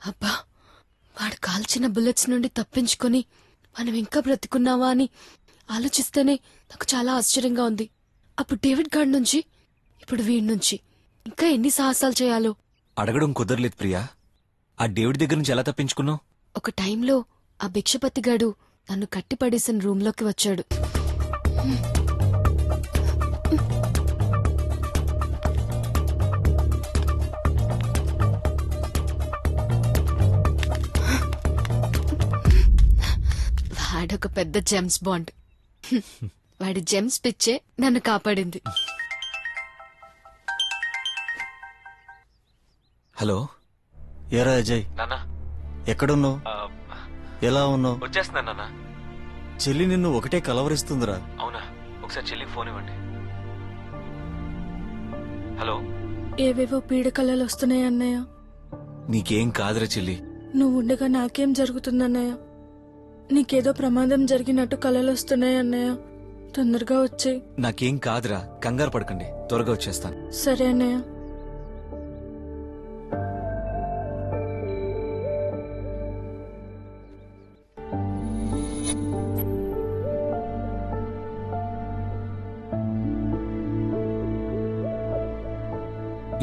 అబ్బా, వాడు కాల్చిన బుల్లెట్స్ నుండి తప్పించుకొని మనం ఇంకా బ్రతికున్నావా అని ఆలోచిస్తేనే నాకు చాలా ఆశ్చర్యంగా ఉంది. అప్పుడు డేవిడ్ గార్డ్ నుంచి ఇప్పుడు వీడి నుంచి ఇంకా ఎన్ని సాహసాలు చేయాలో అడగడం కుదరలేదు ప్రియా. ఆ డేవిడ్ దగ్గర నుంచి ఎలా తప్పించుకున్నావు? ఒక టైంలో ఆ భిక్షపతిగాడు నన్ను కట్టిపడేసిన రూంలోకి వచ్చాడు. వాడొక పెద్ద జేమ్స్ బాండ్. వాడి జెమ్స్ పిచ్చే నన్ను కాపాడింది. హలో, ఏరా అజయ్, ఎక్కడున్నావు? ఎలా ఉన్నావు? వచ్చేస్తున్నా నాన్న. చెల్లి నిన్ను ఒకటే కలవరిస్తుందిరా. అవునా? ఒకసారి చెల్లికి ఫోన్ ఇవ్వండి. హలో. ఏవేవో పీడకలలు వస్తున్నాయి అన్నయ్య. నీకేం కాదురా చెల్లి. నువ్వు ఉండగా నాకేం జరుగుతుందన్నయ్య? నీకేదో ప్రమాదం జరిగినట్టు కలలు వస్తున్నాయి అన్నయ్య. తొందరగా వచ్చే. నాకేం కాదురా, కంగారు పడకండి, త్వరగా వచ్చేస్తాను. సరే అన్నయ్య.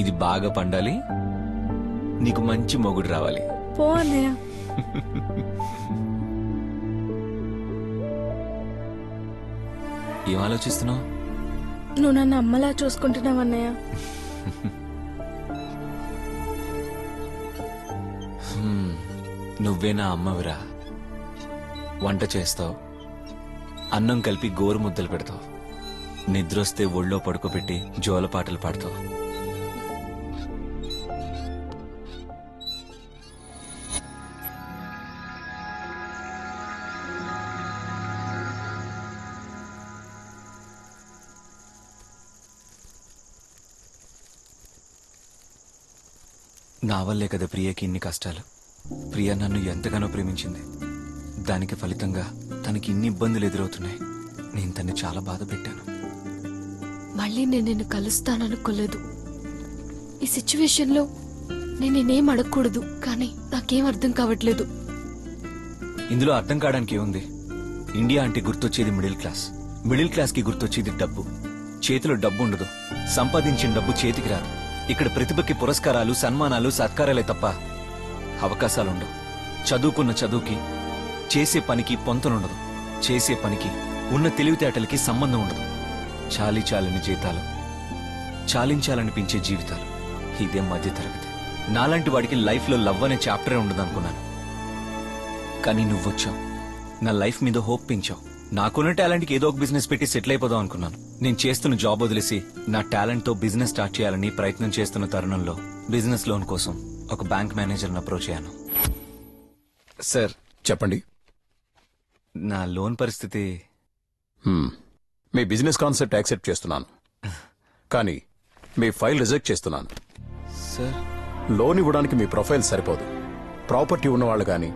ఇది బాగా పండాలి, నీకు మంచి మొగుడు రావాలి. పో అన్నయ్య. ఏం ఆలోచిస్తున్నావు? నువ్వు నన్ను అమ్మలా చూసుకుంటున్నావు అన్నయ్య. నువ్వే నా అమ్మవిరా. వంట చేస్తావు, అన్నం కలిపి గోరు ముద్దలు పెడతావు, నిద్రొస్తే ఒళ్ళో పడుకోబెట్టి జోలపాటలు పాడతావు. నా వల్లే కదా ప్రియకి ఇన్ని కష్టాలు. ప్రియ నన్ను ఎంతగానో ప్రేమించింది. దానికి ఫలితంగా తనకి ఇన్ని ఇబ్బందులు ఎదురవుతున్నాయి. నేను తన్ని చాలా బాధ పెట్టాను. మళ్ళీ నేను నిన్ను కలుస్తాననుకోలేదు. ఈ సిచ్యువేషన్ లో నేనేం అడగకూడదు, కానీ నాకేం అర్థం కావట్లేదు. ఇందులో అర్థం కావడానికి ఏముంది? ఇండియా అంటే గుర్తొచ్చేది మిడిల్ క్లాస్. మిడిల్ క్లాస్ కి గుర్తొచ్చేది డబ్బు. చేతిలో డబ్బు ఉండదు, సంపాదించిన డబ్బు చేతికి రాదు. ఇక్కడ ప్రతిభకి పురస్కారాలు, సన్మానాలు, సత్కారాలే తప్ప అవకాశాలుండవు. చదువుకున్న చదువుకి, చేసే పనికి పొంతనుండదు. చేసే పనికి ఉన్న తెలివితేటలకి సంబంధం ఉండదు. చాలి చాలని జీతాలు, చాలించాలనిపించే జీవితాలు. ఇదే మధ్య తరగతి. నాలాంటి వాడికి లైఫ్ లో లవ్ అనే చాప్టరే ఉండదనుకున్నాను. కానీ నువ్వొచ్చావు, నా లైఫ్ మీద హోప్ పెంచావు. నాకున్న టాలెంట్కి ఏదో ఒక బిజినెస్ పెట్టి సెటిల్ అయిపోదాం అనుకున్నాను. నేను చేస్తున్న జాబ్ వదిలేసి నా టాలెంట్ తో బిజినెస్ స్టార్ట్ చేయాలని ప్రయత్నం చేస్తున్న తరుణంలో బిజినెస్ లోన్ కోసం ఒక బ్యాంక్ మేనేజర్ని అప్రోచ్ అయ్యాను. సార్ చెప్పండి. నా లోన్ పరిస్థితి. మీ బిజినెస్ కాన్సెప్ట్ యాక్సెప్ట్ చేస్తున్నాను, కానీ మీ ఫైల్ రిజెక్ట్ చేస్తున్నాను. సార్, లోన్ ఇవ్వడానికి మీ ప్రొఫైల్ సరిపోదు. ప్రాపర్టీ ఉన్నవాళ్ళు గాని,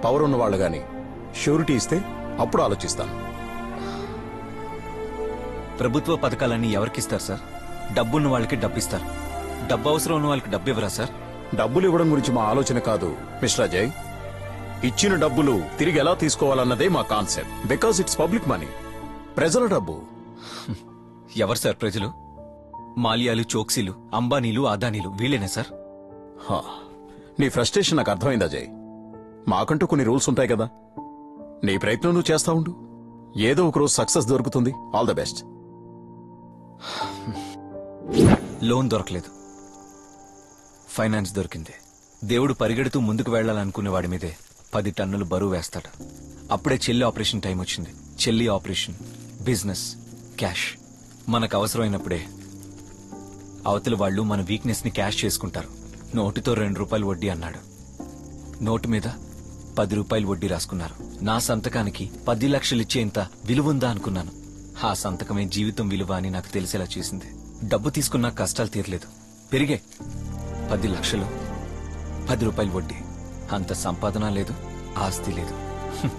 పవర్ ఉన్నవాళ్ళు గాని షూరిటీ ఇస్తే అప్పుడు ఆలోచిస్తాను. ప్రభుత్వ పథకాలన్నీ ఎవరికిస్తారు సార్? డబ్బున్న వాళ్ళకి డబ్బిస్తారు. డబ్బు అవసరం ఉన్న వాళ్ళకి డబ్బు ఇవ్వరా సార్? డబ్బులు ఇవ్వడం గురించి మా ఆలోచన కాదు మిస్టర్ అజయ్. ఇచ్చిన డబ్బులు తిరిగి ఎలా తీసుకోవాలన్నదే మా concept. Because it's public money, ప్రజల డబ్బు. ఎవరు సార్ ప్రజలు? మాల్యాలు, చోక్సీలు, అంబానీలు, అదానీలు వీళ్ళేనా సార్? నీ ఫ్రస్ట్రేషన్ నాకు అర్థమైంది అజయ్. మాకంటూ కొన్ని రూల్స్ ఉంటాయి కదా. నీ ప్రయత్నం నువ్వు చేస్తా ఉండు, ఏదో ఒక రోజు సక్సెస్ దొరుకుతుంది. All the best. లోన్ దొరకలేదు, ఫైనాన్స్ దొరికింది. దేవుడు పరిగెడుతూ ముందుకు వెళ్లాలనుకునే వాడి మీదే 10 టన్నులు బరువు వేస్తాడు. అప్పుడే చెల్లి ఆపరేషన్ టైం వచ్చింది. చెల్లి ఆపరేషన్, బిజినెస్, క్యాష్. మనకు అవసరమైనప్పుడే అవతల వాళ్ళు మన వీక్నెస్ ని క్యాష్ చేసుకుంటారు. నోటితో 2 రూపాయలు వడ్డీ అన్నాడు. నోటు మీద 10 రూపాయలు వడ్డీ రాసుకున్నారు. నా సంతకానికి 10 లక్షలు ఇచ్చేంత విలువుందా అనుకున్నాను. ఆ సంతకమే జీవితం విలువ అని నాకు తెలిసేలా చేసింది. డబ్బు తీసుకున్నా కష్టాలు తీరలేదు, పెరిగే. 10 లక్షలు, 10 రూపాయలు వడ్డీ. అంత సంపాదన లేదు, ఆస్తి లేదు. హ్మ్.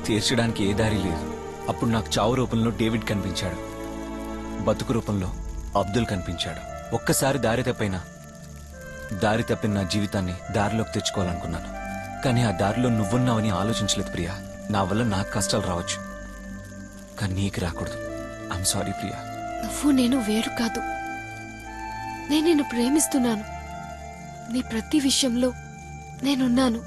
తీర్చడానికి ఏ దారి లేదు. అప్పుడు నాకు చావు రూపంలో డేవిడ్ కనిపించాడు, బతుకు రూపంలో అబ్దుల్ కనిపించాడు. ఒక్కసారి దారి తప్పిన నా జీవితాన్ని దారిలోకి తెచ్చుకోవాలనుకున్నాను. కానీ ఆ దారిలో నువ్వున్నావని ఆలోచించలేదు ప్రియా. నా వల్ల నాకు కష్టాలు రావచ్చు, కానీ నీకు రాకూడదు. I'm sorry Priya. నువ్వు నేను వేరు కాదు. నేను నిన్ను ప్రేమిస్తున్నాను. నీ ప్రతి విషయంలో నేనున్నాను.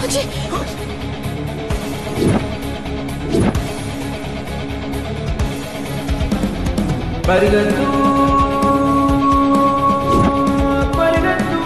అజయ్, పరిగెత్తు పరిగెత్తు.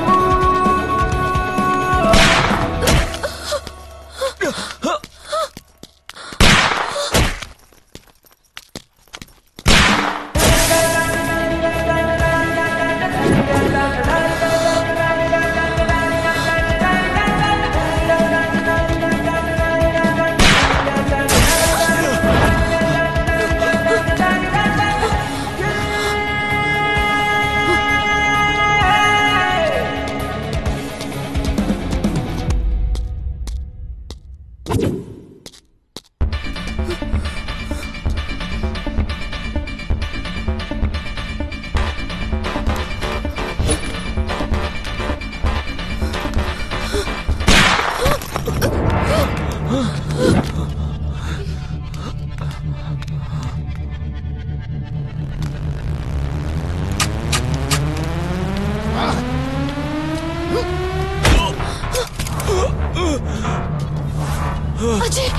అజయ్